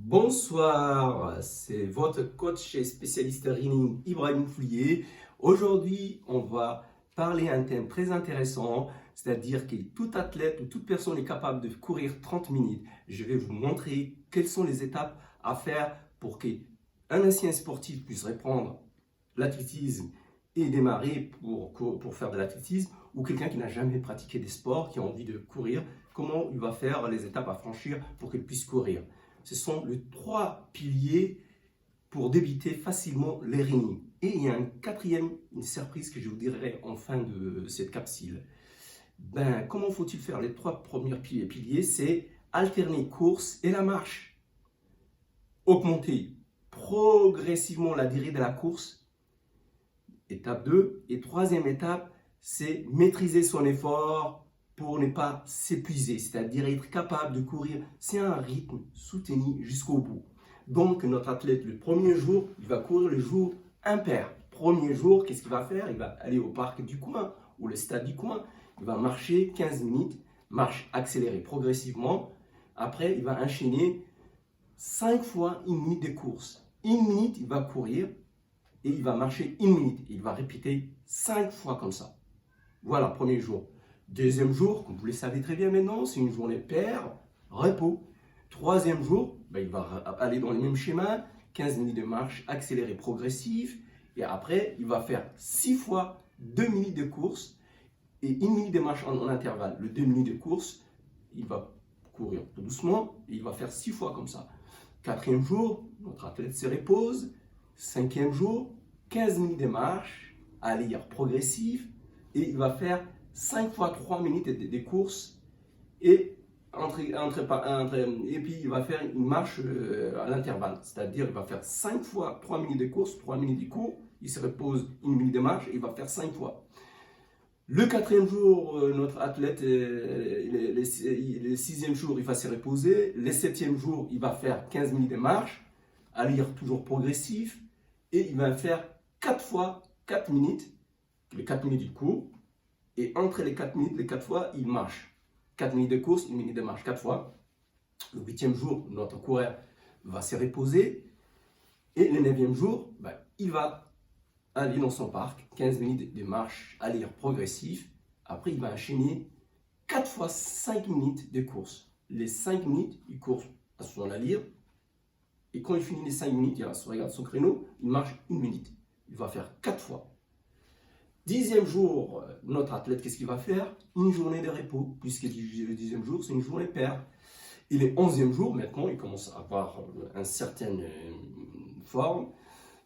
Bonsoir, c'est votre coach et spécialiste running Ibrahim Foulier. Aujourd'hui, on va parler un thème très intéressant, c'est-à-dire que tout athlète ou toute personne est capable de courir 30 minutes. Je vais vous montrer quelles sont les étapes à faire pour qu'un ancien sportif puisse reprendre l'athlétisme et démarrer pour faire de l'athlétisme, ou quelqu'un qui n'a jamais pratiqué des sports, qui a envie de courir, comment il va faire les étapes à franchir pour qu'il puisse courir. Ce sont les trois piliers pour débuter facilement les running. Et il y a une surprise que je vous dirai en fin de cette capsule. Comment faut-il faire les trois premiers piliers? C'est alterner course et la marche. Augmenter progressivement la durée de la course. Étape 2. Et troisième étape, c'est maîtriser son effort pour ne pas s'épuiser, c'est-à-dire être capable de courir. C'est un rythme soutenu jusqu'au bout. Donc, notre athlète, le premier jour, il va courir le jour impair. Premier jour, qu'est-ce qu'il va faire? Il va aller au parc du coin ou le stade du coin. Il va marcher 15 minutes, marche accélérée progressivement. Après, il va enchaîner 5 fois 1 minute de course. 1 minute, il va courir et il va marcher 1 minute. Il va répéter 5 fois comme ça. Voilà, premier jour. Deuxième jour, comme vous le savez très bien maintenant, c'est une journée paire, repos. Troisième jour, il va aller dans le même schéma, 15 minutes de marche accélérée progressive. Et après, il va faire 6 fois 2 minutes de course et 1 minute de marche en intervalle. Le 2 minutes de course, il va courir tout doucement et il va faire 6 fois comme ça. Quatrième jour, notre athlète se repose. Cinquième jour, 15 minutes de marche à allure progressive et il va faire 5 fois 3 minutes de course et puis il va faire une marche à l'intervalle, c'est-à-dire il va faire 5 fois 3 minutes de course, 3 minutes de cours, il se repose 1 minute de marche et il va faire 5 fois. Le quatrième jour, notre athlète, le sixième jour, il va se reposer. Le septième jour, il va faire 15 minutes de marche, à lire toujours progressif, et il va faire 4 fois 4 minutes, les 4 minutes du cours. Et entre les 4 minutes, les 4 fois, il marche. 4 minutes de course, 1 minute de marche, 4 fois. Le huitième jour, notre coureur va se reposer. Et le neuvième jour, il va aller dans son parc, 15 minutes de marche à lire progressif. Après, il va enchaîner 4 fois 5 minutes de course. Les 5 minutes, il court à son allure. Et quand il finit les 5 minutes, il regarde son créneau, il marche 1 minute. Il va faire 4 fois. Dixième jour, notre athlète, qu'est-ce qu'il va faire? Une journée de repos, puisque le dixième jour, c'est une journée paire. Et le 11e jour, maintenant, il commence à avoir une certaine forme,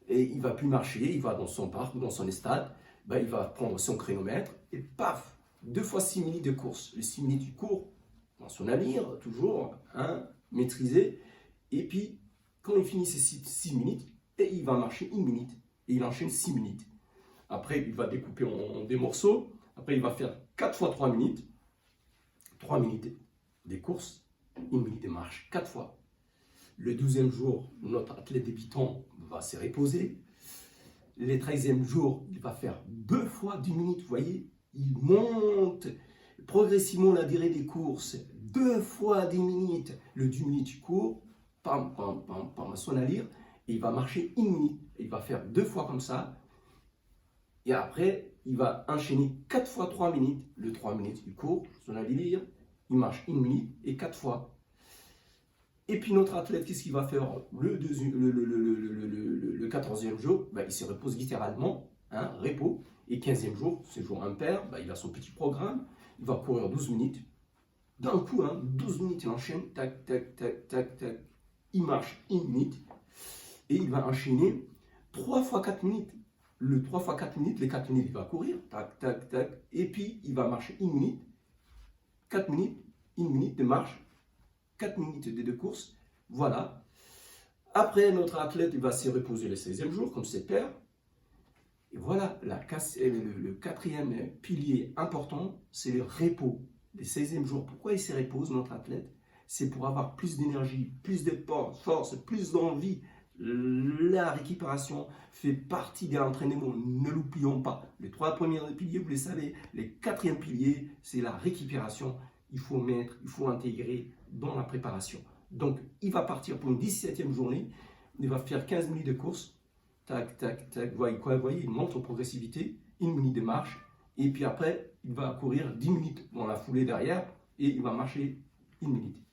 et il ne va plus marcher, il va dans son parc ou dans son stade, il va prendre son chronomètre, et paf, 2 fois 6 minutes de course. Les 6 minutes du cours, dans son allure, toujours, maîtrisé, et puis, quand il finit ces 6 minutes, et il va marcher 1 minute, et il enchaîne 6 minutes. Après, il va découper en des morceaux. Après, il va faire 4 fois 3 minutes. 3 minutes de course, 1 minute de marche, 4 fois. Le 12e jour, notre athlète débutant va se reposer. Le 13e jour, il va faire 2 fois 10 minutes. Vous voyez, il monte progressivement la durée des courses. 2 fois 10 minutes. Le 10 minutes du cours, pam, pam, pam, pam, à son allure. Et il va marcher 1 minute. Il va faire 2 fois comme ça. Et après, il va enchaîner 4 fois 3 minutes. Le 3 minutes, il court, son allure, il marche 1 minute et 4 fois. Et puis notre athlète, qu'est-ce qu'il va faire le 14e jour? Il se repose littéralement, repos. Et 15e jour, c'est jour impair, il a son petit programme. Il va courir 12 minutes. D'un coup, 12 minutes, il enchaîne, tac, tac, tac, tac, tac. Il marche 1 minute. Et il va enchaîner 3 fois 4 minutes. Le 3 fois 4 minutes, les 4 minutes, il va courir, tac, tac, tac, et puis il va marcher 1 minute, 4 minutes, 1 minute de marche, 4 minutes de course, voilà. Après, notre athlète, il va se reposer le 16e jour, comme c'est pair. Et voilà, le quatrième pilier important, c'est le repos, le 16e jour. Pourquoi il se repose, notre athlète? C'est pour avoir plus d'énergie, plus de force, plus d'envie. La récupération fait partie de l'entraînement, ne l'oublions pas. Les 3 premiers piliers, vous les savez. Les 4e pilier, c'est la récupération. Il faut intégrer dans la préparation. Donc, il va partir pour une 17e journée. Il va faire 15 minutes de course. Tac, tac, tac. Vous voyez quoi? Vous voyez, il monte en progressivité. 1 minute de marche. Et puis après, il va courir 10 minutes dans la foulée derrière. Et il va marcher 1 minute.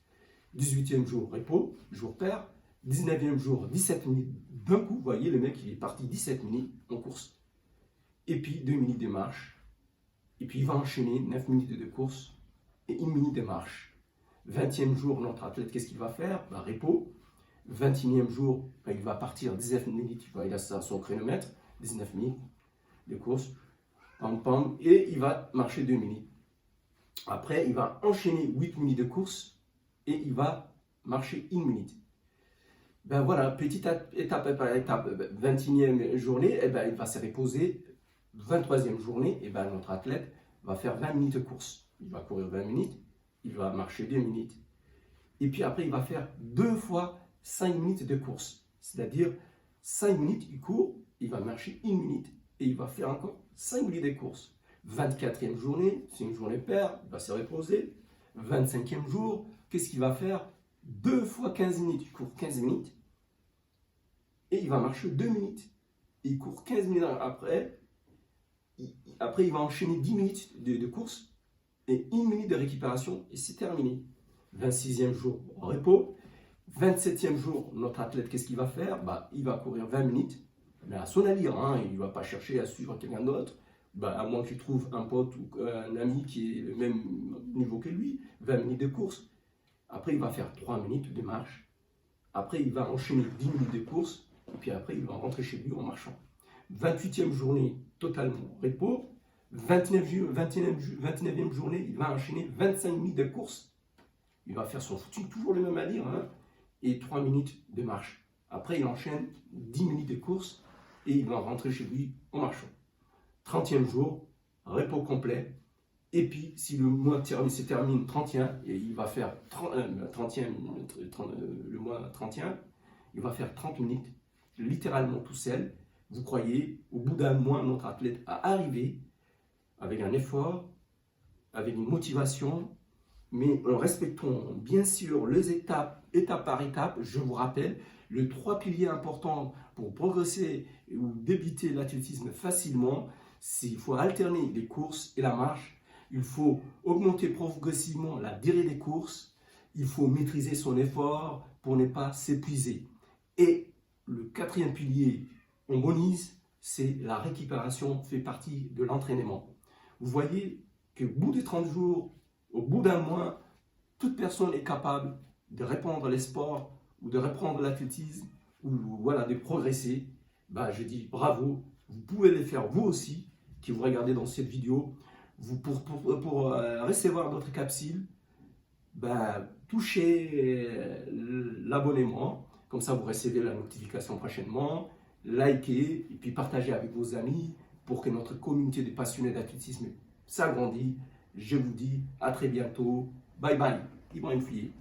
18e jour, repos, jour pair. 19e jour, 17 minutes d'un coup. Vous voyez, le mec, il est parti 17 minutes en course. Et puis 2 minutes de marche. Et puis il va enchaîner 9 minutes de course et 1 minute de marche. 20e jour, notre athlète, qu'est-ce qu'il va faire? Repos. 21e jour, il va partir 19 minutes, il a son chronomètre, 19 minutes de course. Pam, pam, et il va marcher 2 minutes. Après, il va enchaîner 8 minutes de course et il va marcher 1 minute. Ben voilà, petite étape par étape, 21e journée, il va se reposer. 23e journée, notre athlète va faire 20 minutes de course. Il va courir 20 minutes, il va marcher 2 minutes. Et puis après, il va faire 2 fois 5 minutes de course. C'est-à-dire, 5 minutes, il court, il va marcher 1 minute et il va faire encore 5 minutes de course. 24e journée, c'est une journée paire, il va se reposer. 25e jour, qu'est-ce qu'il va faire? 2 fois 15 minutes, il court 15 minutes et il va marcher 2 minutes. Il court 15 minutes après. Après, il va enchaîner 10 minutes de course et 1 minute de récupération et c'est terminé. 26e jour, repos. 27e jour, notre athlète, qu'est-ce qu'il va faire? Il va courir 20 minutes, mais à son allure, il ne va pas chercher à suivre quelqu'un d'autre, à moins qu'il trouve un pote ou un ami qui est le même niveau que lui, 20 minutes de course. Après, il va faire 3 minutes de marche. Après, il va enchaîner 10 minutes de course et puis après, il va rentrer chez lui en marchant. 28e journée, totalement repos. 29e journée, il va enchaîner 25 minutes de course. Il va faire son footing, toujours le même allure, et 3 minutes de marche. Après, il enchaîne 10 minutes de course et il va rentrer chez lui en marchant. 30e jour, repos complet. Et puis, si le mois se termine 31, et il va faire le mois 31, il va faire 30 minutes, littéralement tout seul. Vous croyez, au bout d'un mois, notre athlète a arrivé avec un effort, avec une motivation, mais en respectant bien sûr les étapes par étape. Je vous rappelle, les 3 piliers importants pour progresser ou débuter l'athlétisme facilement, c'est qu'il faut alterner les courses et la marche, il faut augmenter progressivement la durée des courses, il faut maîtriser son effort pour ne pas s'épuiser. Et le 4e pilier, en bonus, c'est la récupération, fait partie de l'entraînement. Vous voyez qu'au bout de 30 jours, au bout d'un mois, toute personne est capable de reprendre les sports ou de reprendre l'athlétisme ou voilà, de progresser. Je dis bravo, vous pouvez le faire vous aussi, qui vous regardez dans cette vidéo. Pour recevoir d'autres capsules, touchez l'abonnement, comme ça vous recevez la notification prochainement. Likez et puis partagez avec vos amis pour que notre communauté de passionnés d'athlétisme s'agrandisse. Je vous dis à très bientôt. Bye bye. Ibrahim Fouillé.